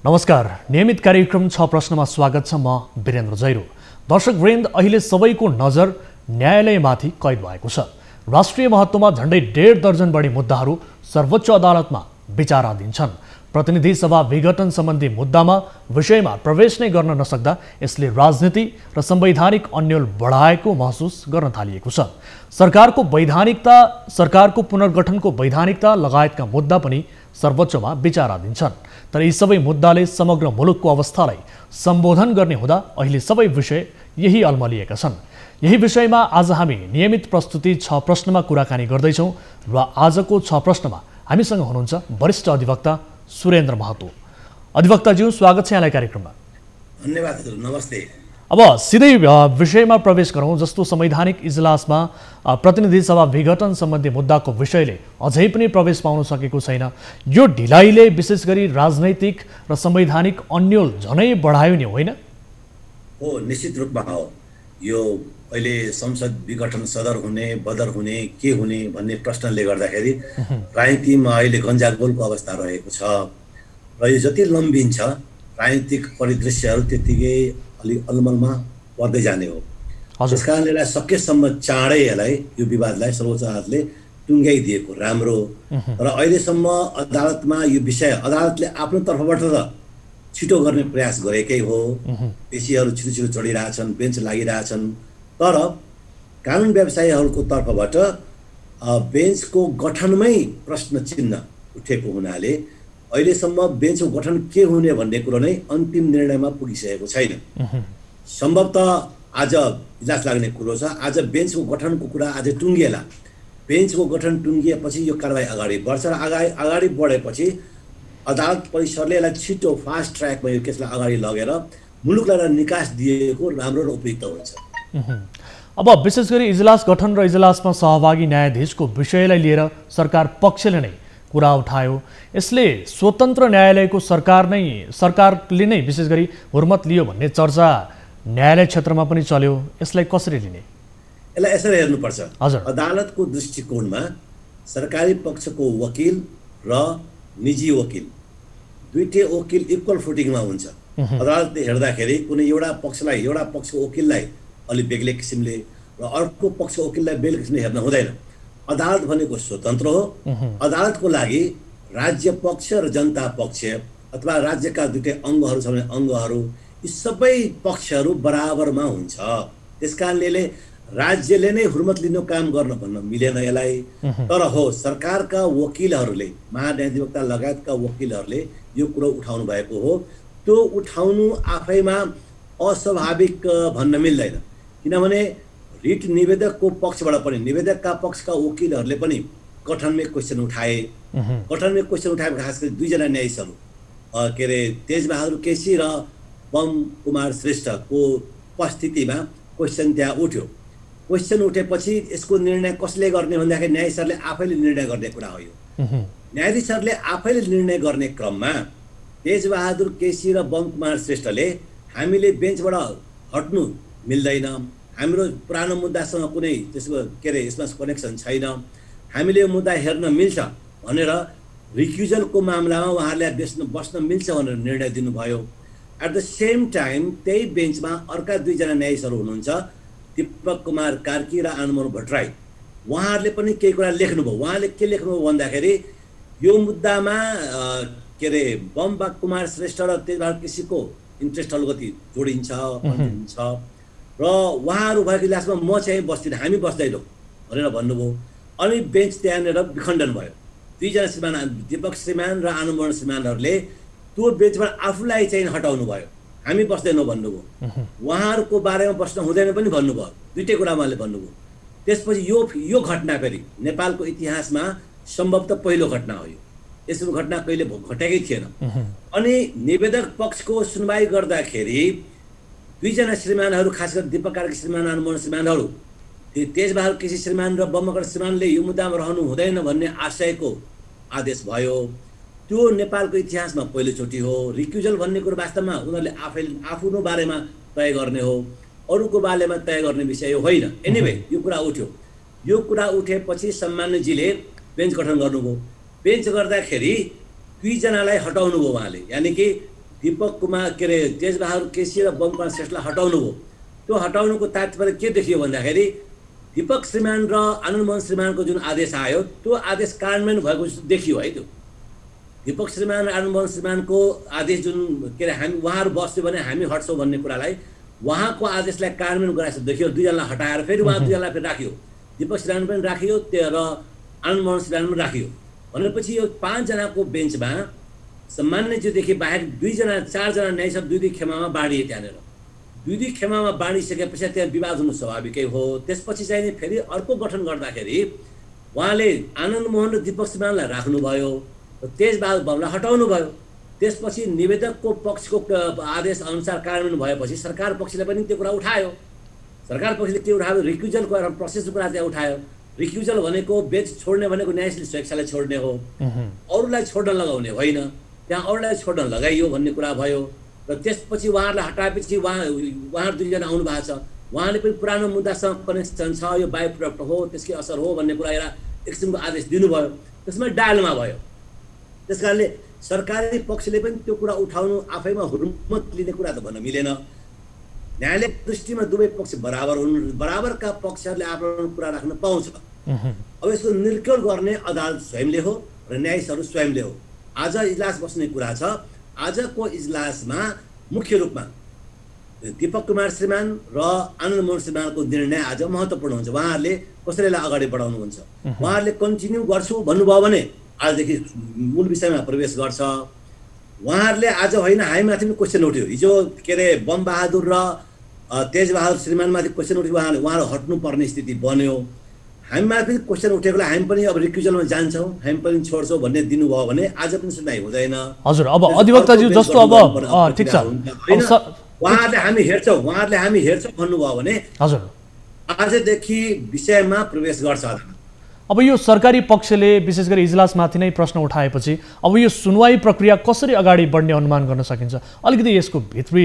नमस्कार, नियमित कार्यक्रम 6 प्रश्नमा स्वागत छ। म वीरेन्द्र जैरो। दर्शकवृन्द, अहिले सबैको नजर न्यायालयमाथि कैद भएको छ। राष्ट्रिय महत्त्वमा झण्डै 1.5 दर्जन बढी मुद्दाहरू सर्वोच्च अदालतमा विचाराधीन छन्। प्रतिनिधि सभा विघटन सम्बन्धी विषयमा प्रवेश नै गर्न नसक्दा यसले राजनीति र संवैधानिक अन्यल बढाएको महसुस गर्न थालिएको छ। सरकारको पुनर्गठनको वैधानिकता लगायतका मुद्दा पनि सर्वोच्चमा विचाराधीन छन्। तर यी सबै मुद्दाले समग्र मुलुकको अवस्थालाई सम्बोधन गर्ने हुँदा अहिले सबै विषय यही अल्मलिएका छन्। यही विषयमा आज हामी नियमित प्रस्तुति 6 प्रश्नमा कुराकानी गर्दैछौँ र आजको 6 प्रश्नमा हामीसँग हुनुहुन्छ वरिष्ठ अधिवक्ता सुरेन्द्र महतो। अधिवक्ताज्यू, स्वागत छ यहाँलाई कार्यक्रममा। धन्यवाद, नमस्ते। अब सिधै विषयमा प्रवेश गरौँ। जस्तो संवैधानिक इजलासमा प्रतिनिधि सभा विघटन सम्बन्धी मुद्दाको विषयले अझै पनि प्रवेश पाउन सकेको छैन। यो ढिलाइले विशेष गरी राजनैतिक र संवैधानिक अन्यल झनै बढायो नि, होइन? हो, निश्चित रूपमा हो। यो अहिले संसद विघटन सदर हुने, बदर हुने, के हुने भन्ने प्रश्नले गर्दाखेरि राजनीतिमा अहिले गन्जागोलको अवस्था रहेको छ र यो जति लम्बिन्छ राजनीतिक परिदृश्यहरू त्यतिकै अलिक अलमलमा पर्दै जाने हो। त्यस कारणले यसलाई सकेसम्म चाँडै यो विवादलाई सर्वोच्च अदालतले टुङ्ग्याइदिएको राम्रो। र अहिलेसम्म अदालतमा यो विषय अदालतले आफ्नो तर्फबाट त छिटो गर्ने प्रयास गरेकै हो। पेशीहरू छिटो चढिरहेछन्, बेन्च लागिरहेछन्। तर कानुन व्यवसायीहरूको तर्फबाट बेन्चको गठनमै प्रश्न चिन्ह उठेको हुनाले अहिलेसम्म बेन्चको गठन के हुने भन्ने कुरो नै अन्तिम निर्णयमा पुगिसकेको छैन। सम्भवतः आज इजलास लाग्ने कुरो छ। आज बेन्चको गठनको कुरा आज टुङ्गिएला। बेन्चको गठन टुङ्गिएपछि यो कारबाही अगाडि बढ्छ र अगाडि बढेपछि अदालत परिसरले यसलाई छिटो फास्ट ट्र्याकमा यो केसलाई अगाडि लगेर मुलुकलाई निकास दिएको राम्रो र उपयुक्त हुन्छ। अब विशेष गरी इजलास गठन र इजलासमा सहभागी न्यायाधीशको विषयलाई लिएर सरकार पक्षले नै कुरा उठायो। यसले स्वतन्त्र न्यायालयको सरकारले नै विशेष गरी हुर्मत लियो भन्ने चर्चा न्यायालय क्षेत्रमा पनि चल्यो। यसलाई कसरी लिने? यसलाई यसरी हेर्नुपर्छ। हजुर, अदालतको दृष्टिकोणमा सरकारी पक्षको वकिल र निजी वकिल दुईटै वकिल इक्वल फुटिङमा हुन्छ। अदालतले हेर्दाखेरि कुनै एउटा पक्षको वकिललाई अलि बेग्लै किसिमले र अर्को पक्षको वकिललाई बेग्लै किसिमले हेर्न हुँदैन। अदालत भनेको स्वतन्त्र हो। अदालतको लागि राज्य पक्ष र जनता पक्ष अथवा राज्यका दुईटै अङ्गहरू छ भने अङ्गहरू, यी सबै पक्षहरू बराबरमा हुन्छ। त्यस कारणले राज्यले नै हुर्मत लिनु काम गर्न भन्न मिलेन यसलाई। तर हो, सरकारका वकिलहरूले, महाधिवक्ता लगायतका वकिलहरूले यो कुरो उठाउनु भएको हो। त्यो उठाउनु आफैमा अस्वाभाविक भन्न मिल्दैन। किनभने रिट निवेदकको पक्षबाट पनि, निवेदकका पक्षका वकिलहरूले पनि गठनमै क्वेसन उठाए। गठनमै क्वेसन उठाएका खास गरी दुईजना न्यायाधीशहरू तेजबहादुर केसी र बम कुमार श्रेष्ठको उपस्थितिमा क्वेसन त्यहाँ उठ्यो। क्वेसन उठेपछि यसको निर्णय कसले गर्ने भन्दाखेरि न्यायाधीशहरूले आफैले निर्णय गर्ने कुरा हो। यो न्यायाधीशहरूले आफैले निर्णय गर्ने क्रममा तेजबहादुर केसी र बम कुमार श्रेष्ठले हामीले बेन्चबाट हट्नु मिल्दैन, हाम्रो पुरानो मुद्दासँग कुनै त्यसको यसमा कनेक्सन छैन, हामीले यो मुद्दा हेर्न मिल्छ भनेर रिक्युजलको मामलामा उहाँहरूले बस्न मिल्छ भनेर निर्णय दिनुभयो। एट द सेम टाइम त्यही बेन्चमा अर्का दुईजना न्यायाधीशहरू हुनुहुन्छ, दीपक कुमार कार्की र आनमोहन भट्टराई। उहाँहरूले पनि केही कुरा लेख्नुभयो। उहाँले के लेख्नुभयो भन्दाखेरि यो मुद्दामा बम कुमार श्रेष्ठ र तेजबहादुर केसीको इन्ट्रेस्ट अलिकति जोडिन्छ र उहाँहरू भएको इजलासमा म चाहिँ बस्दिनँ, हामी बस्दैनौँ भनेर भन्नुभयो। अनि बेन्च त्यहाँनिर विखण्डन भयो। दुईजना श्रीमान, दीपक श्रीमान र आनन्दमोहन श्रीमानहरूले त्यो बेन्चबाट आफूलाई चाहिँ हटाउनु भयो, हामी बस्दैनौँ भन्नुभयो। उहाँहरूको बारेमा बस्न हुँदैन पनि भन्नुभयो। दुइटै कुरा उहाँले भन्नुभयो। त्यसपछि यो घटना फेरि नेपालको इतिहासमा सम्भवतः पहिलो घटना हो। यस्तो घटना कहिले घटेकै थिएन। अनि निवेदक पक्षको सुनवाई गर्दाखेरि दुईजना श्रीमानहरू, खास गरी दीपक कार्की श्रीमान, आनमोहन श्रीमानहरू, तेजबहादुर केसी श्रीमान र बमकर श्रीमानले यो मुद्दामा रहनु हुँदैन भन्ने आशयको आदेश भयो। त्यो नेपालको इतिहासमा पहिलोचोटि हो। रिक्युजल भन्ने कुरो वास्तवमा उनीहरूले आफ्नो बारेमा तय गर्ने हो, अरूको बारेमा तय गर्ने विषय होइन। एनिवे यो कुरा उठ्यो। यो कुरा उठेपछि सम्मान्यजीले बेन्च गठन गर्नुभयो। बेन्च गर्दाखेरि दुईजनालाई हटाउनु भयो उहाँले, यानि कि दीपक कुमार के अरे तेजबहादुर केसी र बमकुमार श्रेष्ठलाई हटाउनु हो। त्यो हटाउनुको तात्पर्य के देखियो भन्दाखेरि दीपक श्रीमान र आनन्द मोहन श्रीमानको जुन आदेश आयो त्यो आदेश कार्यान्वयन भएको जस्तो देखियो है। त्यो दीपक श्रीमान र आनन्द मोहन श्रीमानको आदेश जुन के अरे हामी उहाँहरू बस्यो भने हामी हट्छौँ भन्ने कुरालाई उहाँको आदेशलाई कार्यान्वयन गराएको देखियो। दुईजनालाई हटाएर फेरि उहाँ दुईजनालाई फेरि राखियो, दीपक श्रीमान पनि राखियो र आनन्द मोहन श्रीमान पनि राखियो। भनेपछि यो 5 जनाको बेन्चमा सम्मान्यज्यूदेखि बाहेक 4 जना न्यायाधीश दुई खेमामा बाँडिए। त्यहाँनिर दुई खेमामा बाँडिसकेपछि त्यहाँ विवाद हुनु स्वाभाविकै हो। त्यसपछि चाहिँ फेरि अर्को गठन गर्दाखेरि उहाँले आनन्द मोहन र दीपक श्रीमानलाई राख्नुभयो, तेजबहादुर बमलाई हटाउनु भयो। त्यसपछि निवेदकको पक्षको आदेश अनुसार कार्यान्वयन भएपछि सरकार पक्षले पनि त्यो कुरा उठायो। सरकार पक्षले त्यो उठायो, रिक्युजलको प्रोसेसको कुरा त्यहाँ उठायो। रिक्युजल भनेको बेन्च छोड्ने भनेको न्यायाधीशले स्वेच्छालाई छोड्ने हो, अरूलाई छोड्न लगाउने होइन। त्यहाँ अरूलाई छोड्न लगाइयो भन्ने कुरा भयो। र त्यसपछि उहाँहरूलाई हटाएपछि उहाँहरू दुईजना आउनु भएको छ। उहाँले पनि पुरानो मुद्दासँग कनेक्सन छ, यो बाइ प्रोडक्ट हो, त्यसकै असर हो भन्ने कुरा एउटा एक किसिमको आदेश दिनुभयो। त्यसमा डायलमा भयो। त्यस कारणले सरकारी पक्षले पनि त्यो कुरा उठाउनु आफैमा हुर्मत लिने कुरा त भन्न मिलेन। न्यायालय दृष्टिमा दुवै पक्ष बराबर हुनु, बराबरका पक्षहरूले आफ्नो कुरा राख्न पाउँछ। अब यसको निर्कल गर्ने अदालत स्वयंले हो र न्यायाधीशहरू स्वयंले हो। आज इजलास बस्ने कुरा छ। आजको इजलासमा मुख्य रूपमा दीपक कुमार श्रीमान र आनन्द मोहन श्रीमानको निर्णय आज महत्त्वपूर्ण हुन्छ। उहाँहरूले कसैलाई अगाडि बढाउनुहुन्छ, उहाँहरूले कन्टिन्यू गर्छु भन्नुभयो भने आजदेखि मूल विषयमा प्रवेश गर्छ। उहाँहरूले आज होइन हामीमाथि पनि क्वेसन उठ्यो। हिजो के अरे बमबहादुर र तेजबहादुर श्रीमानमाथि क्वेसन उठ्यो, उहाँहरू हट्नुपर्ने स्थिति बन्यो। हामीमाथि पनि क्वेसन उठेकोलाई हामी पनि अब रिक्युजलमा जान्छौँ, हामी पनि छोड्छौँ भन्ने दिनुभयो भने आज पनि सुनाइ हुँदैन। हजुर, अब अधिवक्ताज्यू जस्तो अब ठिक छ, उहाँहरूले हामी हेर्छौँ भन्नुभयो भने हजुर आजदेखि विषयमा प्रवेश गर्छ। अब यो सरकारी पक्षले विशेष गरी इजलासमाथि नै प्रश्न उठाएपछि अब यो सुनवाई प्रक्रिया कसरी अगाडि बढ्ने अनुमान गर्न सकिन्छ? अलिकति यसको भित्री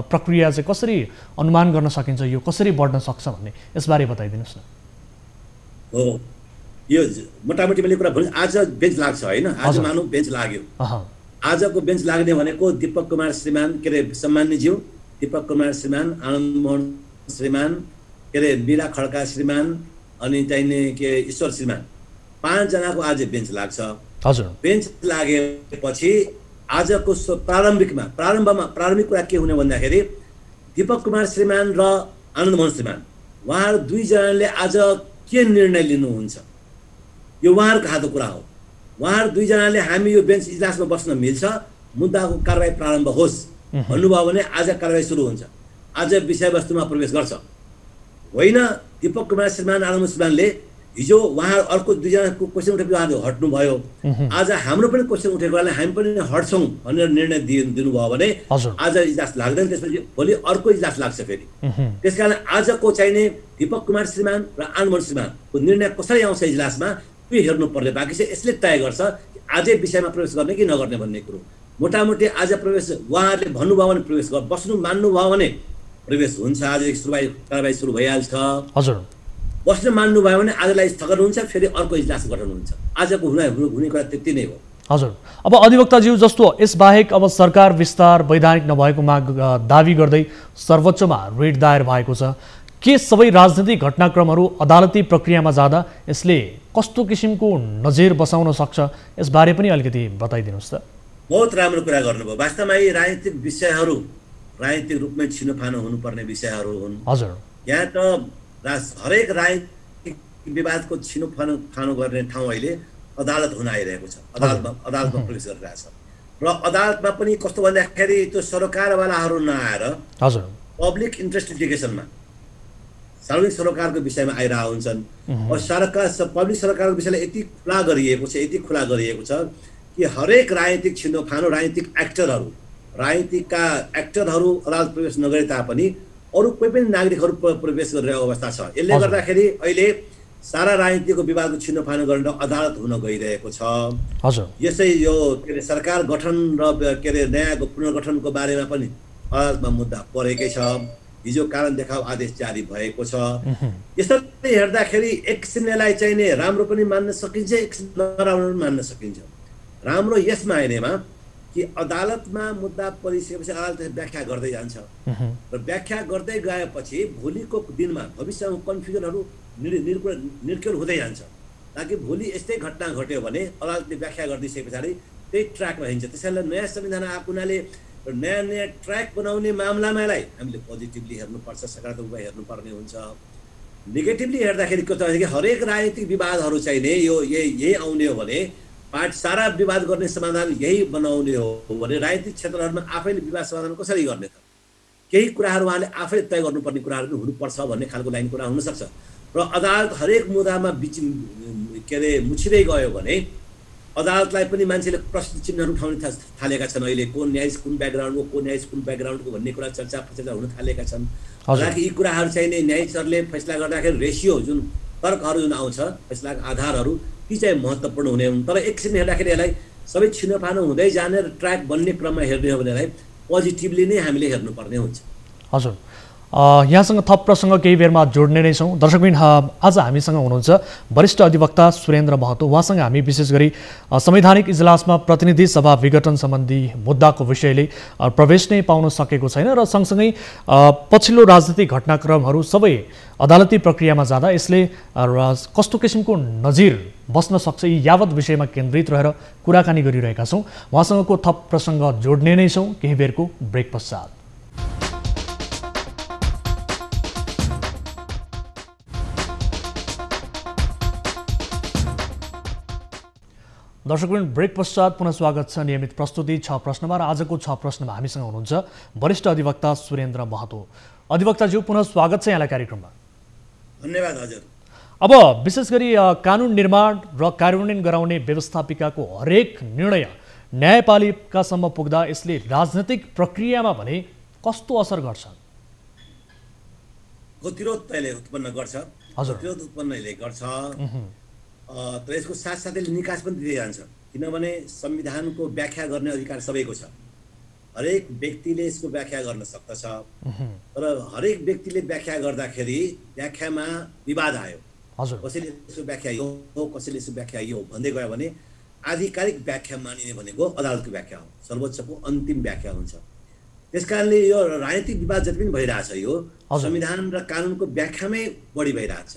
प्रक्रिया चाहिँ कसरी अनुमान गर्न सकिन्छ, यो कसरी बढ्न सक्छ भन्ने यसबारे बताइदिनुहोस् न। हो, यो मोटामोटी मैले कुरा भने आज बेन्च लाग्छ होइन, आज मानौ बेन्च लाग्यो। आजको बेन्च लाग्ने भनेको दीपक कुमार श्रीमान के अरे सम्मान्यज्यू दीपक कुमार श्रीमान, आनन्द मोहन श्रीमान के अरे मीरा खड्का श्रीमान अनि चाहिने के ईश्वर श्रीमान, 5 जनाको आज बेन्च लाग्छ। हजुर, बेन्च लागेपछि आजको प्रारम्भिक कुरा के हुने भन्दाखेरि दीपक कुमार श्रीमान र आनन्द मोहन श्रीमान उहाँहरू 2 जनाले आज के निर्णय लिनुहुन्छ यो उहाँहरूको हातको कुरा हो। उहाँहरू 2 जनाले हामी यो बेन्च इजलासमा बस्न मिल्छ, मुद्दाको कारबाही प्रारम्भ होस् भन्नुभयो भने आज कारबाही सुरु हुन्छ, आज विषयवस्तुमा प्रवेश गर्छ। होइन दीपक कुमार श्रीमान आनन्द श्रीमानले हिजो उहाँ अर्को 2 जनाको क्वेसन उठेपछि उहाँले हट्नुभयो, आज हाम्रो पनि क्वेसन उठेकोले हामी पनि हट्छौँ भनेर निर्णय दिनुभयो भने आज इजलास लाग्दैन। त्यसपछि भोलि अर्को इजलास लाग्छ फेरि। त्यसकारण आजको चाहिने दीपक कुमार श्रीमान र आनन्द मोहन श्रीमानको निर्णय कसरी आउँछ इजलासमा त्यो हेर्नुपर्ने बाँकी छ। यसले तय गर्छ आजै विषयमा प्रवेश गर्ने कि नगर्ने भन्ने कुरो। मोटामोटी आज प्रवेश उहाँहरूले भन्नुभयो भने प्रवेश बस्नु मान्नुभयो भने प्रवेश हुन्छ, आज कारबाही सुरु भइहाल्छ। हजुर, बस्न मान्नुभयो भने आजलाई स्थगन हुन्छ, फेरि अर्को इजलास गठन हुन्छ। आजको हुने कुरा त्यति नै हो। हजुर, अब अधिवक्ताज्यू जस्तो यसबाहेक अब सरकार विस्तार वैधानिक नभएको माग दावी गर्दै सर्वोच्चमा रिट दायर भएको छ। के सबै राजनीतिक घटनाक्रमहरू अदालती प्रक्रियामा जाँदा यसले कस्तो किसिमको नजिर बसाउन सक्छ, यसबारे पनि अलिकति बताइदिनुहोस् त। बहुत राम्रो कुरा गर्नुभयो। वास्तवमा यी राजनीतिक विषयहरू राजनीतिक रूपमै छिनोफानो हुनुपर्ने विषयहरू हुन्। हजुर, यहाँ त हरेक राजनीतिक विवादको छिनोफानो गर्ने ठाउँ अहिले अदालत हुन आइरहेको छ, अदालतमा प्रवेश गरिरहेछ। र अदालतमा पनि कस्तो भन्दाखेरि त्यो सरकारवालाहरू नआएर हजुर पब्लिक इन्ट्रेस्ट लिटिगेसनमा सार्वजनिक सरोकारको विषयमा आइरहेका हुन्छन्। पब्लिक सरोकारको विषयलाई यति खुला गरिएको छ कि हरेक राजनीतिक छिनोफानो राजनीतिक एक्टरका एक्टरहरू अदालत प्रवेश नगरे तापनि अरू कोही पनि नागरिकहरू प्रवेश गरिरहेको अवस्था छ। यसले गर्दाखेरि अहिले सारा राजनीतिको विवादको छिनोफानो गर्न अदालत हुन गइरहेको छ। यसै यो के अरे सरकार गठन र के अरे नयाँ पुनर्गठनको बारेमा पनि अदालतमा मुद्दा परेकै छ। हिजो कारण देखाउ आदेश जारी भएको छ। यसरी हेर्दाखेरि एक किसिमलाई चाहिने राम्रो पनि मान्न सकिन्छ, एक किसिम नराम्रो पनि मान्न सकिन्छ। राम्रो यस मायनेमा कि अदालतमा मुद्दा परिसकेपछि अदालतले व्याख्या गर्दै जान्छ र व्याख्या गर्दै गएपछि भोलिको दिनमा भविष्यमा कन्फ्युजनहरू निर्क्युल हुँदै जान्छ ताकि भोलि यस्तै घटना घट्यो भने अदालतले व्याख्या गरिदिसके पछाडि त्यही ट्र्याकमा हिँड्छ। त्यसैले नयाँ संविधान आएको हुनाले नयाँ नयाँ ट्र्याक बनाउने मामलामालाई हामीले पोजिटिभली हेर्नुपर्छ, सकारात्मक हेर्नुपर्ने हुन्छ। नेगेटिभली हेर्दाखेरि के हुन्छ कि हरेक राजनीतिक विवादहरू चाहिँ नै यही आउने हो भने सारा विवाद गर्ने समाधान यही बनाउने हो भने राजनीतिक क्षेत्रहरूमा आफैले विवाद समाधान कसरी गर्ने त? केही कुराहरू उहाँले आफैले तय गर्नुपर्ने कुराहरू पनि हुनुपर्छ भन्ने खालको लाइन कुरा हुनसक्छ। र अदालत हरेक मुद्दामा मुछिँदै गयो भने अदालतलाई पनि मान्छेले प्रश्न चिन्हहरू उठाउन थालेका छन्। अहिले को न्यायाधीश कुन ब्याकग्राउन्डको, को न्यायाधीश कुन ब्याकग्राउन्डको भन्ने कुरा चर्चा हुन थालेका छन्। हालाकि यी कुराहरू चाहिँ नै न्यायाधीशहरूले फैसला गर्दाखेरि रेसियो जुन तर्कहरू जुन आउँछ फैसलाका आधारहरू ती चाहिँ महत्त्वपूर्ण हुने हुन्। तर एकछिन हेर्दाखेरि यसलाई सबै छिनोफानो हुँदै जाने र ट्र्याक बन्ने क्रममा हेर्ने हो भने यसलाई पोजिटिभली नै हामीले हेर्नुपर्ने हुन्छ। हजुर, यहाँसँग थप प्रसङ्ग केही बेरमा जोड्ने नै छौँ। दर्शकबिन, आज हामीसँग हुनुहुन्छ वरिष्ठ अधिवक्ता सुरेन्द्र महतो। उहाँसँग हामी विशेष गरी संवैधानिक इजलासमा प्रतिनिधि सभा विघटन सम्बन्धी मुद्दाको विषयले प्रवेश नै पाउन सकेको छैन र सँगसँगै पछिल्लो राजनीतिक घटनाक्रमहरू सबै अदालती प्रक्रियामा जाँदा यसले कस्तो किसिमको नजिर बस्न सक्छ यी यावत विषयमा केन्द्रित रहेर कुराकानी गरिरहेका छौँ। उहाँसँगको थप प्रसङ्ग जोड्ने नै छौँ केही बेरको ब्रेक पश्चात। दर्शकवृन्द, ब्रेक पश्चात पुनः स्वागत छ। नियमित प्रस्तुति 6 प्रश्नमा र आजको 6 प्रश्नमा हामीसँग हुनुहुन्छ वरिष्ठ अधिवक्ता सुरेन्द्र महतो। अधिवक्ताज्यू, पुनः स्वागत छ यहाँलाई कार्यक्रममा। धन्यवाद हजुर। अब विशेष गरी कानुन निर्माण र कार्यान्वयन गराउने व्यवस्थापिकाको हरेक निर्णय न्यायपालिकासम्म पुग्दा यसले राजनैतिक प्रक्रियामा भने कस्तो असर गर्छ? गतिरोध त्यसले उत्पन्न गर्छ। हजुर, गतिरोध उत्पन्नले गर्छ। तर यसको साथसाथै निकास पनि दिँदै जान्छ, किनभने संविधानको व्याख्या गर्ने अधिकार सबैको छ। हरेक व्यक्तिले यसको व्याख्या गर्न सक्दछ। तर हरेक व्यक्तिले व्याख्या गर्दाखेरि व्याख्यामा विवाद आयो। हजुर, कसैले यसको व्याख्या यो हो, कसैले यसको व्याख्या यो भन्दै गयो भने आधिकारिक व्याख्या मानिने भनेको अदालतको व्याख्या हो, सर्वोच्चको अन्तिम व्याख्या हुन्छ। त्यसकारणले यो राजनीतिक विवाद जति पनि भइरहेछ यो संविधान र कानुनको व्याख्यामै बढी भइरहेछ।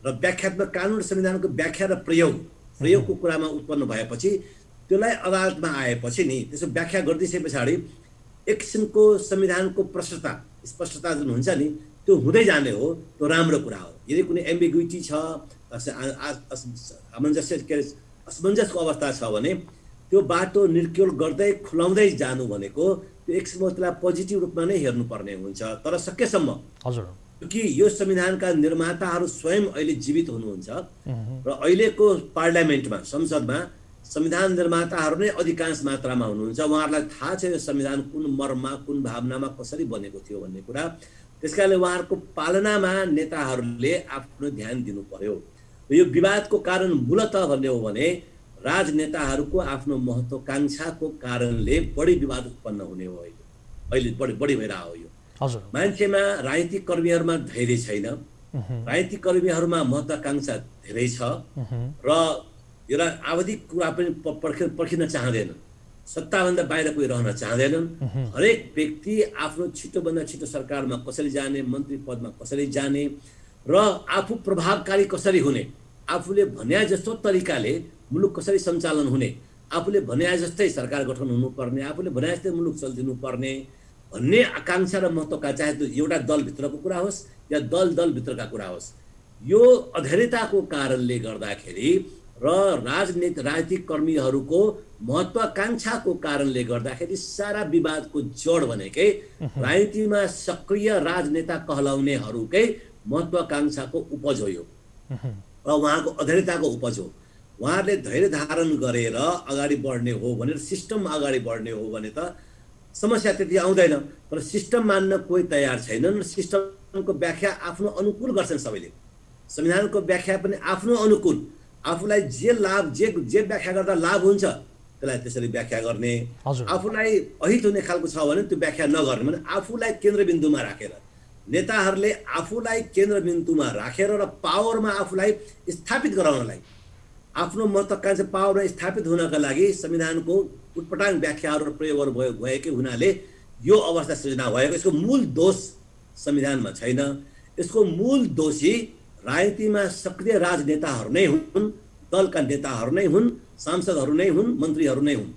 र व्याख्यात्मक कानुन र संविधानको व्याख्या र प्रयोगको कुरामा उत्पन्न भएपछि त्यसलाई अदालतमा आएपछि नि त्यसो व्याख्या गरिदिए पछाडि एक किसिमको संविधानको स्पष्टता जुन हुन्छ नि त्यो हुँदै जाने हो। त्यो राम्रो कुरा हो। यदि कुनै एम्बिग्युटी छ, असमञ्जसको अवस्था छ भने त्यो बाटो निर्क्युल गर्दै खुलाउँदै जानु भनेको त्यो एक किसिमको त्यसलाई पोजिटिभ रूपमा नै हेर्नुपर्ने हुन्छ। तर सकेसम्म हजुर, कि यो संविधानका निर्माताहरू स्वयं अहिले जीवित हुनुहुन्छ र अहिलेको पार्लियामेन्टमा, संसदमा संविधान निर्माताहरू नै अधिकांश मात्रामा हुनुहुन्छ। उहाँहरूलाई थाहा छ यो संविधान कुन मर्ममा, कुन भावनामा कसरी बनेको थियो भन्ने कुरा। त्यसकारणले उहाँहरूको पालनामा नेताहरूले आफ्नो ध्यान दिनु पर्यो। यो विवादको कारण मूलतः भन्ने हो भने राजनेताहरूको आफ्नो महत्त्वाकांक्षाको कारणले बढी विवाद उत्पन्न हुने हो। अहिले बढी भइरहेको हो। यो मान्छेमा, राजनीतिक कर्मीहरूमा धैर्य छैन। राजनीतिक कर्मीहरूमा महत्त्वाकांक्षा धेरै छ र एउटा आवधिक कुरा पनि पर्खिन चाहँदैनन्। सत्ताभन्दा बाहिर कोही रहन चाहँदैनन्। हरेक व्यक्ति आफ्नो छिटोभन्दा छिटो सरकारमा कसरी जाने, मन्त्री पदमा कसरी जाने र आफू प्रभावकारी कसरी हुने, आफूले भन्या जस्तो तरिकाले मुलुक कसरी सञ्चालन हुने, आफूले भन्या जस्तै सरकार गठन हुनुपर्ने, आफूले भन्या जस्तै मुलुक चलिदिनु पर्ने भन्ने आकांक्षा र महत्त्वका, चाहे त्यो एउटा दलभित्रको कुरा होस् या दलभित्रका कुरा होस्, यो अधैर्यताको कारणले गर्दाखेरि र राजनीतिक कर्मीहरूको महत्त्वाकांक्षाको कारणले गर्दाखेरि सारा विवादको जड भनेकै राजनीतिमा सक्रिय राजनेता कहलाउनेहरूकै महत्त्वाकांक्षाको उपज हो यो र उहाँको अधैर्यताको उपज हो। उहाँहरूले धैर्य धारण गरेर अगाडि बढ्ने हो भने, सिस्टम अगाडि बढ्ने हो भने त समस्या त्यति आउँदैन। तर सिस्टम मान्न कोही तयार छैनन्। सिस्टमको व्याख्या आफ्नो अनुकूल गर्छन् सबैले। संविधानको व्याख्या पनि आफ्नो अनुकूल, आफूलाई जे लाभ, जे व्याख्या गर्दा लाभ हुन्छ त्यसलाई त्यसरी व्याख्या गर्ने। आफूलाई अहित हुने खालको छ भने त्यो व्याख्या नगर्ने। भने आफूलाई केन्द्रबिन्दुमा राखेर, नेताहरूले आफूलाई केन्द्रबिन्दुमा राखेर र पावरमा आफूलाई स्थापित गराउनलाई, आफ्नो महत्त्वाकांक्षा पावरमा स्थापित हुनका लागि संविधानको उटपटाङ व्याख्याहरू र प्रयोगहरू भएकै हुनाले यो अवस्था सृजना भएको। यसको मूल दोष संविधानमा छैन। यसको मूल दोषी राजनीतिमा सक्रिय राजनेताहरू नै हुन्, दलका नेताहरू नै हुन्, सांसदहरू नै हुन्, मन्त्रीहरू नै हुन्।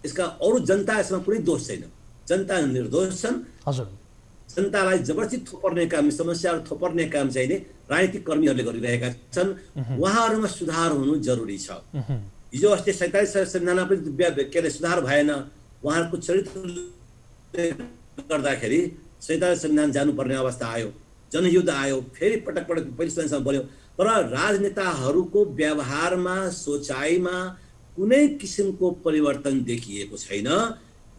यसका अरू जनता यसमा कुनै दोष छैन। जनता निर्दोष छन्। हजुर, जनतालाई जबरजस्ती थोपर्ने काम, समस्याहरू थोपर्ने काम चाहिँ नि राजनीतिक कर्मीहरूले गरिरहेका छन्। उहाँहरूमा सुधार हुनु जरुरी छ। हिजो अस्ति 47 संविधानमा पनि के अरे सुधार भएन। उहाँहरूको चरित्रले गर्दाखेरि 47 संविधान जानुपर्ने अवस्था आयो, जनयुद्ध आयो, फेरि पटक पटक पहिलो संविधानमा बोल्यो। तर राजनेताहरूको व्यवहारमा, सोचाइमा कुनै किसिमको परिवर्तन देखिएको छैन।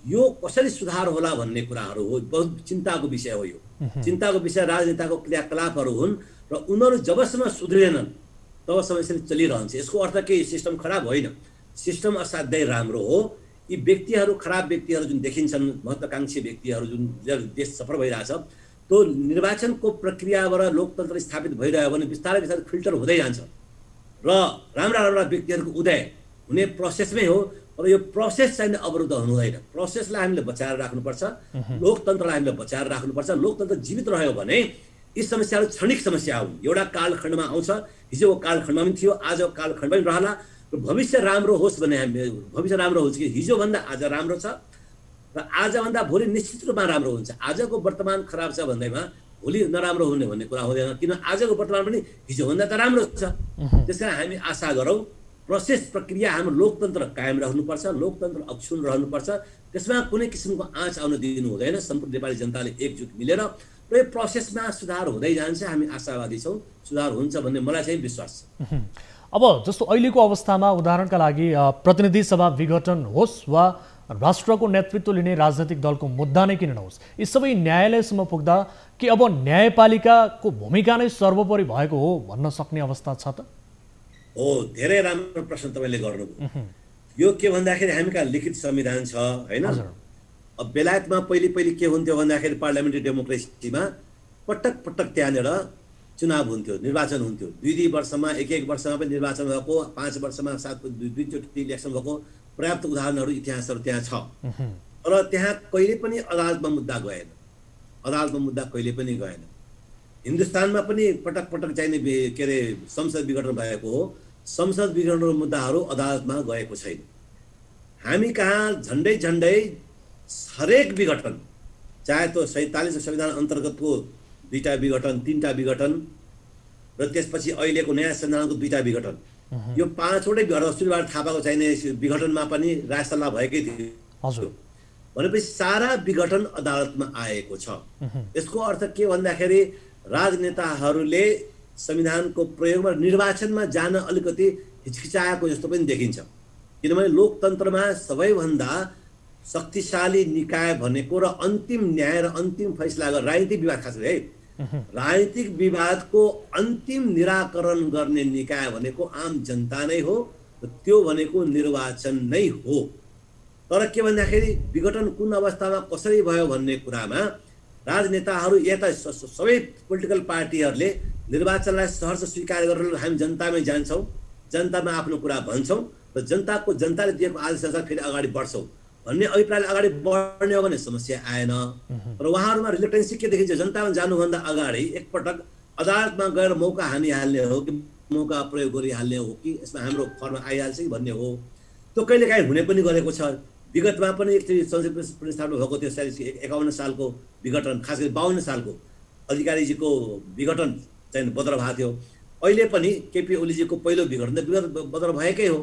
यो कसरी सुधार होला भन्ने कुराहरू हो, बहुत चिन्ताको विषय हो। यो चिन्ताको विषय राजनेताको क्रियाकलापहरू हुन् र उनीहरू जबसम्म सुध्रिएनन् तबसम्म यसरी चलिरहन्छ। यसको अर्थ के सिस्टम खराब होइन, सिस्टम असाध्यै राम्रो हो। यी व्यक्तिहरू, खराब व्यक्तिहरू जुन देखिन्छन्, महत्त्वाकांक्षी व्यक्तिहरू जुन देश सफल भइरहेछ, त्यो निर्वाचनको प्रक्रियाबाट लोकतन्त्र स्थापित भइरह्यो भने बिस्तारै बिस्तारै फिल्टर हुँदै जान्छ र राम्रा राम्रा व्यक्तिहरूको उदय हुने प्रोसेसमै हो। तर यो प्रोसेस चाहिँ अवरुद्ध हुनु हुँदैन। प्रोसेसलाई हामीले बचाएर राख्नुपर्छ, लोकतन्त्रलाई हामीले बचाएर राख्नुपर्छ। लोकतन्त्र जीवित रह्यो भने यी समस्याहरू क्षणिक समस्या हुन्। एउटा कालखण्डमा आउँछ, हिजोको कालखण्डमा पनि थियो, आजको कालखण्डमा पनि रहला। र भविष्य राम्रो होस् भने भविष्य राम्रो हुन्छ कि हिजोभन्दा आज राम्रो छ र आजभन्दा भोलि निश्चित रूपमा राम्रो हुन्छ। आजको वर्तमान खराब छ भन्दैमा भोलि नराम्रो हुने भन्ने कुरा हुँदैन, किन आजको वर्तमान पनि हिजोभन्दा त राम्रो छ। त्यसकारण हामी आशा गरौँ प्रोसेस प्रक्रिया हाम्रो लोकतन्त्र कायम राख्नुपर्छ, लोकतन्त्र अक्षुण्ण रहनुपर्छ। त्यसमा कुनै किसिमको आँच आउन दिनु हुँदैन। सम्पूर्ण नेपाली जनताले एकजुट मिलेर र यो प्रोसेसमा सुधार हुँदै जान्छ। हामी आशावादी छौँ, सुधार हुन्छ भन्ने मलाई चाहिँ विश्वास छ। अब जस्तो अहिलेको अवस्थामा उदाहरणका लागि प्रतिनिधि सभा विघटन होस् वा राष्ट्रको नेतृत्व लिने राजनैतिक दलको मुद्दा नै किन नहोस्, यी सबै न्यायालयसम्म पुग्दा कि अब न्यायपालिकाको भूमिका नै सर्वोपरि भएको हो भन्न सक्ने अवस्था छ त? हो, धेरै राम्रो प्रश्न तपाईँले गर्नुभयो। यो के भन्दाखेरि हामी कहाँ लिखित संविधान छ होइन। अब बेलायतमा पहिले के हुन्थ्यो भन्दाखेरि पार्लियामेन्ट्री डेमोक्रेसीमा पटक पटक त्यहाँनिर चुनाव हुन्थ्यो, निर्वाचन हुन्थ्यो। 2 वर्षमा, एक वर्षमा पनि निर्वाचन भएको, 5 वर्षमा 2 इलेक्सन भएको पर्याप्त उदाहरणहरू, इतिहासहरू त्यहाँ छ। तर त्यहाँ कहिले पनि अदालतमा मुद्दा गएन। अदालतमा मुद्दा कहिले पनि गएन। हिन्दुस्तानमा पनि पटक पटक चाहिने के अरे संसद विघटन भएको हो, संसद विघटनको मुद्दाहरू अदालतमा गएको छैन। हामी कहाँ झन्डै हरेक विघटन, चाहे त्यो 47 संविधान अन्तर्गतको 2टा विघटन, 3टा विघटन र त्यसपछि अहिलेको नयाँ संविधानको 2टा विघटन, यो 5वटै सुरुवात थापाको चाहिने विघटनमा पनि राजसल्लाह भएकै थियो। भनेपछि सारा विघटन अदालतमा आएको छ। यसको अर्थ के भन्दाखेरि राजनेताहरूले संविधानको प्रयोगमा निर्वाचनमा जान अलिकति हिचकिचाएको जस्तो पनि देखिन्छ। किनभने लोकतन्त्रमा सबैभन्दा शक्तिशाली निकाय भनेको र अन्तिम न्याय र अन्तिम फैसला गर्ने राजनीतिक विवाद, खास गरी राजनीतिक विवादको अन्तिम निराकरण गर्ने निकाय भनेको आम जनता नै हो, त्यो भनेको निर्वाचन नै हो। तर के भन्दाखेरि विघटन कुन अवस्थामा कसरी भयो भन्ने कुरामा राजनेताहरू यता सबै पोलिटिकल पार्टीहरूले निर्वाचनलाई सहर्ष स्वीकार गरेर हामी जनतामै जान्छौँ, जनतामा आफ्नो कुरा भन्छौँ र जनताले दिएको आदेशअनुसार फेरि अगाडि बढ्छौँ भन्ने अभिप्रायले अगाडि बढ्ने हो भने समस्या आएन। र उहाँहरूमा रिलेक्टेन्सी के देखिन्छ, जनतामा जानुभन्दा अगाडि एकपटक अदालतमा गएर मौका हानिहाल्ने हो कि मौका प्रयोग गरिहाल्ने हो कि यसमा हाम्रो फर्म आइहाल्छ कि भन्ने हो। त्यो कहिलेकाहीँ हुने पनि गरेको छ। विगतमा पनि एकचोटि संसद पुनर्स्थापना भएको थियो 51 सालको विघटन, खास गरी 52 सालको अधिकारीजीको विघटन चाहिँ बदर भएको थियो। अहिले पनि केपी ओलीजीको पहिलो विघटन बदर भएकै हो।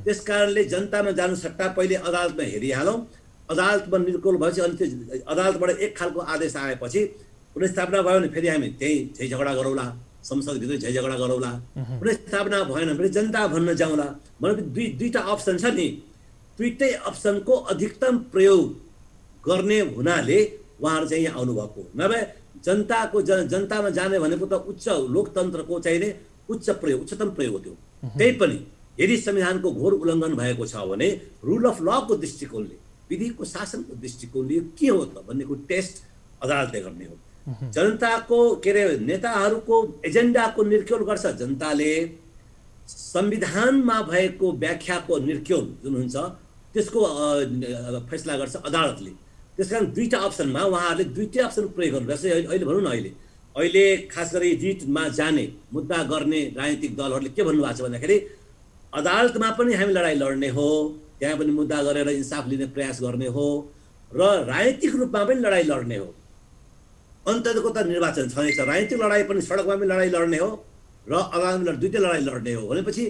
त्यस कारणले जनतामा जानु सट्टा पहिले अदालतमा हेरिहालौँ। अदालतमा निर्कुल भएपछि अनि त्यो अदालतबाट एक खालको आदेश आएपछि पुनर्स्थापना भयो भने फेरि हामी त्यही झै झगडा गरौँला, संसदभित्र झै झगडा गरौँला। पुनर्स्थापना भएन भने जनता भन्न जाउँला। भनेपछि दुईटा अप्सन छ नि, दुईटै अप्सनको अधिकतम प्रयोग गर्ने हुनाले उहाँहरू चाहिँ यहाँ आउनुभएको। नभए जनतामा जाने भनेको त उच्च लोकतन्त्रको चाहिने उच्चतम प्रयोग हो। त्यो त्यही पनि यदि संविधानको घोर उल्लङ्घन भएको छ भने रुल अफ लको दृष्टिकोणले, विधिको शासनको दृष्टिकोणले के हो त भन्नेको टेस्ट अदालतले गर्ने हो। जनताको के अरे नेताहरूको एजेन्डाको निर्क्योल गर्छ जनताले। संविधानमा भएको व्याख्याको निर्क्योल जुन हुन्छ त्यसको फैसला गर्छ अदालतले। त्यसकारण दुईटा अप्सनमा उहाँहरूले दुईटै अप्सन प्रयोग गर्नु। जस्तै अहिले भनौँ न, अहिले खास गरी जितमा जाने मुद्दा गर्ने राजनीतिक दलहरूले के भन्नुभएको छ भन्दाखेरि अदालतमा पनि हामी लडाइँ लड्ने हो, त्यहाँ पनि मुद्दा गरेर इन्साफ लिने प्रयास गर्ने हो र राजनीतिक रूपमा पनि लडाइँ लड्ने हो। अन्तको त निर्वाचन छँदैछ, राजनीतिक लडाइँ पनि सडकमा पनि लडाइँ लड्ने हो र अदालतमा दुईटै लडाइँ लड्ने हो भनेपछि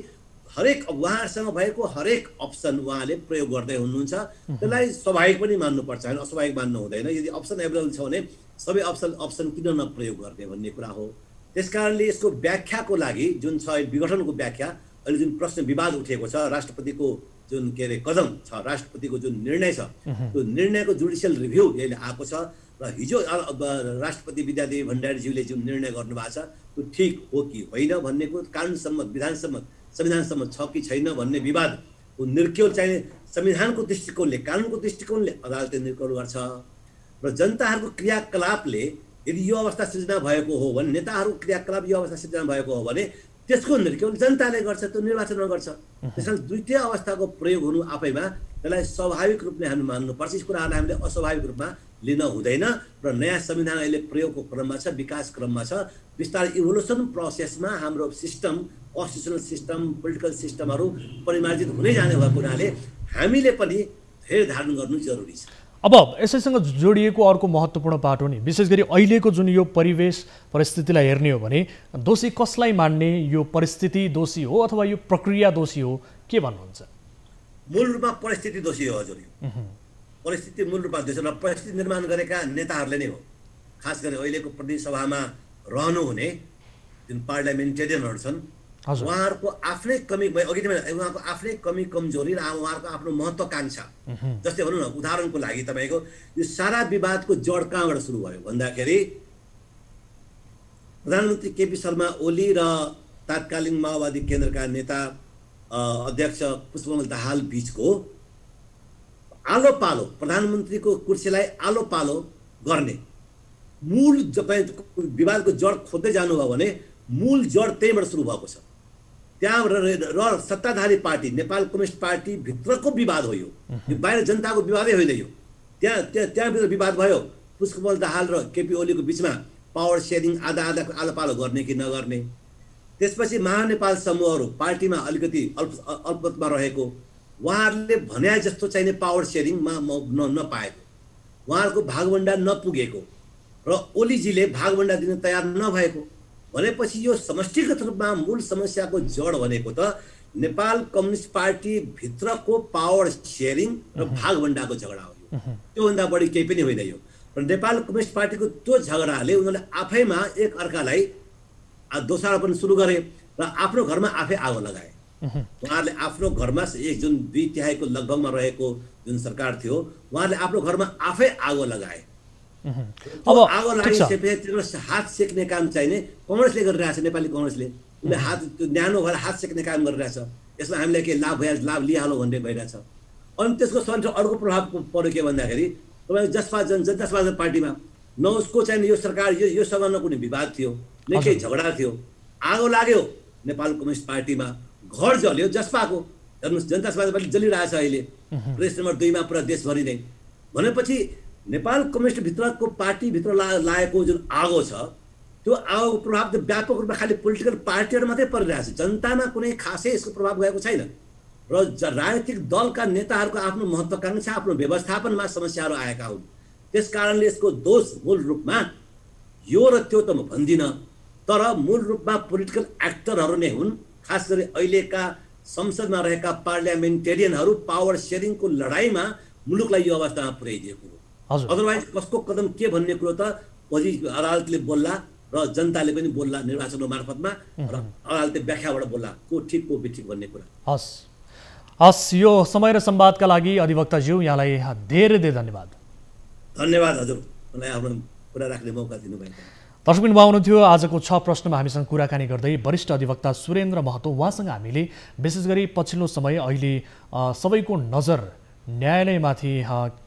हरेक उहाँहरूसँग भएको हरेक अप्सन उहाँले प्रयोग गर्दै हुनुहुन्छ। त्यसलाई स्वाभाविक पनि मान्नुपर्छ, होइन अस्वाभाविक मान्नु हुँदैन। यदि अप्सन एभाइलेबल छ भने सबै अप्सन किन नप्रयोग गर्ने भन्ने कुरा हो। त्यस कारणले यसको व्याख्याको लागि जुन छ विघटनको व्याख्या, अहिले जुन प्रश्न विवाद उठेको छ, राष्ट्रपतिको जुन के अरे कदम छ, राष्ट्रपतिको जुन निर्णय छ, त्यो निर्णयको जुडिसियल रिभ्यू अहिले आएको छ र हिजो राष्ट्रपति विद्यादेवी भण्डारीज्यूले जुन निर्णय गर्नुभएको छ त्यो ठिक हो कि होइन भन्नेको कानुनसम्मत संविधानसम्मत छ कि छैन भन्ने विवाद निर्क्योल चाहिने संविधानको दृष्टिकोणले, कानुनको दृष्टिकोणले अदालतले निर्क्योल गर्छ। र जनताहरूको क्रियाकलापले यदि यो अवस्था सृजना भएको हो भने, नेताहरूको क्रियाकलाप यो अवस्था सृजना भएको हो भने त्यसको निर्क्योल जनताले गर्छ, त्यो निर्वाचनमा गर्छ। त्यसैले दुईटै अवस्थाको प्रयोग हुनु आफैमा त्यसलाई स्वाभाविक रूपले हामी मान्नुपर्छ। यस कुराहरूलाई हामीले अस्वाभाविक रूपमा लिन हुँदैन र नयाँ संविधान अहिले प्रयोगको क्रममा छ, विकास क्रममा छ। बिस्तारै इभोल्युसन प्रोसेसमा हाम्रो सिस्टम, कन्स्टिट्युसनल सिस्टम, पोलिटिकल सिस्टमहरू परिमार्जित हुँदै जाने भएको हुनाले हामीले पनि धेरै धारण गर्नु जरुरी छ। अब यसैसँग जोडिएको अर्को महत्त्वपूर्ण पाटो नि विशेष गरी अहिलेको जुन यो परिस्थितिलाई हेर्ने हो भने दोषी कसलाई मान्ने, यो परिस्थिति दोषी हो अथवा यो प्रक्रिया दोषी हो, के भन्नुहुन्छ? मूल रूपमा परिस्थिति दोषी हो हजुर। परिस्थिति मूल रूपमा दोषी र परिस्थिति निर्माण गरेका नेताहरूले नै हो। खास गरी अहिलेको प्रतिनिधि सभामा रहनुहुने जुन पार्लियामेन्टेरियनहरू छन् उहाँहरूको आफ्नै कमी, अघि नै उहाँको आफ्नै कमी कमजोरी र उहाँहरूको आफ्नो महत्त्वाकांक्षा। जस्तै भनौँ न, उदाहरणको लागि तपाईँको यो सारा विवादको जड कहाँबाट सुरु भयो भन्दाखेरि प्रधानमन्त्री केपी शर्मा ओली र तात्कालीन माओवादी केन्द्रका नेता अध्यक्ष पुष्पकमल दाहाल बीचको आलो पालो, प्रधानमन्त्रीको कुर्सीलाई आलो पालो गर्ने मूल विवादको जड खोज्दै जानुभयो भने मूल जड त्यहीँबाट सुरु भएको छ। त्यहाँ र सत्ताधारी पार्टी नेपाल कम्युनिस्ट पार्टी भित्रको विवाद हो यो बाहिर जनताको विवादै होइन यो। त्यहाँभित्र विवाद भयो पुष्पकमल दाहाल र केपी ओलीको बिचमा पावर सेयरिङ आधा पालो गर्ने कि नगर्ने। त्यसपछि महानेपाल समूहहरू पार्टीमा अलिकति अल्पमतमा रहेको, उहाँहरूले भने जस्तो चाहिने पावर सेयरिङमा नपाएको, उहाँहरूको भागभण्डा नपुगेको र ओलीजीले भागभण्डा दिन तयार नभएको भनेपछि यो समष्टिगत रूपमा मूल समस्याको जड भनेको त नेपाल कम्युनिस्ट पार्टी भित्रको पावर सेयरिङ र भागभण्डाको झगडा हो। त्योभन्दा बढी केही पनि होइन यो। र नेपाल कम्युनिस्ट पार्टीको त्यो झगडाले उनीहरूले आफैमा एक अर्कालाई दोषारोपण सुरु गरे र आफ्नो घरमा आफै आगो लगाए। उहाँहरूले आफ्नो घरमा जुन 2/3 लगभगमा रहेको जुन सरकार थियो उहाँहरूले आफ्नो घरमा आफै आगो लगाए। अब आगो लगाइसकेपछि हात सेक्ने काम चाहिने कङ्ग्रेसले गरिरहेछ, नेपाली कङ्ग्रेसले उसले हात न्यानो भएर हात सेक्ने काम गरिरहेछ। यसमा हामीलाई के लाभ भइहाल्छ, लाभ लिइहालो भन्ने भइरहेछ। अनि त्यसको सन्चो अर्को प्रभाव पर्यो के भन्दाखेरि तपाईँ जसपा जनता समाज पार्टीमा न उसको चाहिँ यो सरकार योसँग न कुनै विवाद थियो, न केही झगडा थियो, आगो लाग्यो नेपाल कम्युनिस्ट पार्टीमा, घर जल्यो जसपाको। हेर्नुहोस् जनता समाज पार्टी जलिरहेछ अहिले, प्रेस नम्बर 2 मा पुरा देशभरि नै। भनेपछि नेपाल कम्युनिस्ट भित्रको पार्टीभित्र लागेको जुन आगो छ त्यो आगोको प्रभाव त व्यापक रूपमा खालि पोलिटिकल पार्टीहरू मात्रै परिरहेछ, जनतामा कुनै खासै यसको प्रभाव गएको छैन। र राजनीतिक दलका नेताहरूको आफ्नो महत्त्वाकांक्षा, आफ्नो व्यवस्थापनमा समस्याहरू आएका हुन्। त्यस कारणले यसको दोष मूल रूपमा यो र त्यो त म भन्दिनँ, तर मूल रूपमा पोलिटिकल एक्टरहरू नै हुन्। खास गरी अहिलेका संसदमा रहेका पार्लियामेन्टेरियनहरू पावर सेयरिङको लडाइँमा मुलुकलाई यो अवस्थामा पुर्याइदिएको हो। अदरवाइज कसको कदम के भन्ने कुरो त अदालतले बोल्ला र जनताले पनि बोल्ला निर्वाचनको मार्फतमा, र अदालतले व्याख्याबाट बोल्ला को ठिक को बेठिक भन्ने कुरा। हस्, यो समय र संवादका लागि अधिवक्ताज्यू यहाँलाई धेरै धेरै धन्यवाद। धन्यवाद हजुर, मलाई आफ्नो कुरा राख्ने मौका दिनुभयो। दर्शकबिन हुनुहुन्थ्यो आजको 6 प्रश्नमा हामीसँग कुराकानी गर्दै वरिष्ठ अधिवक्ता सुरेन्द्र महतो। उहाँसँग हामीले विशेष गरी पछिल्लो समय अहिले सबैको नजर न्यायालयमाथि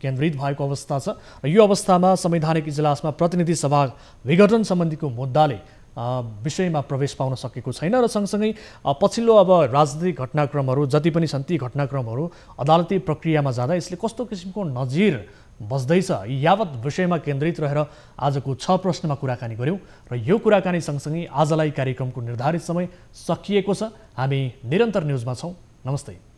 केन्द्रित भएको अवस्था छ र यो अवस्थामा संवैधानिक इजलासमा प्रतिनिधि सभा विघटन सम्बन्धीको मुद्दाले विषयमा प्रवेश पाउन सकेको छैन र सँगसँगै पछिल्लो अब राजनीतिक घटनाक्रमहरू जति पनि छन् ती घटनाक्रमहरू अदालती प्रक्रियामा जाँदा यसले कस्तो किसिमको नजिर बस्दैछ यावत विषयमा केन्द्रित रहेर आजको 6 प्रश्नमा कुराकानी गऱ्यौँ र यो कुराकानी सँगसँगै आजलाई कार्यक्रमको निर्धारित समय सकिएको छ। हामी निरन्तर न्युजमा छौँ। नमस्ते।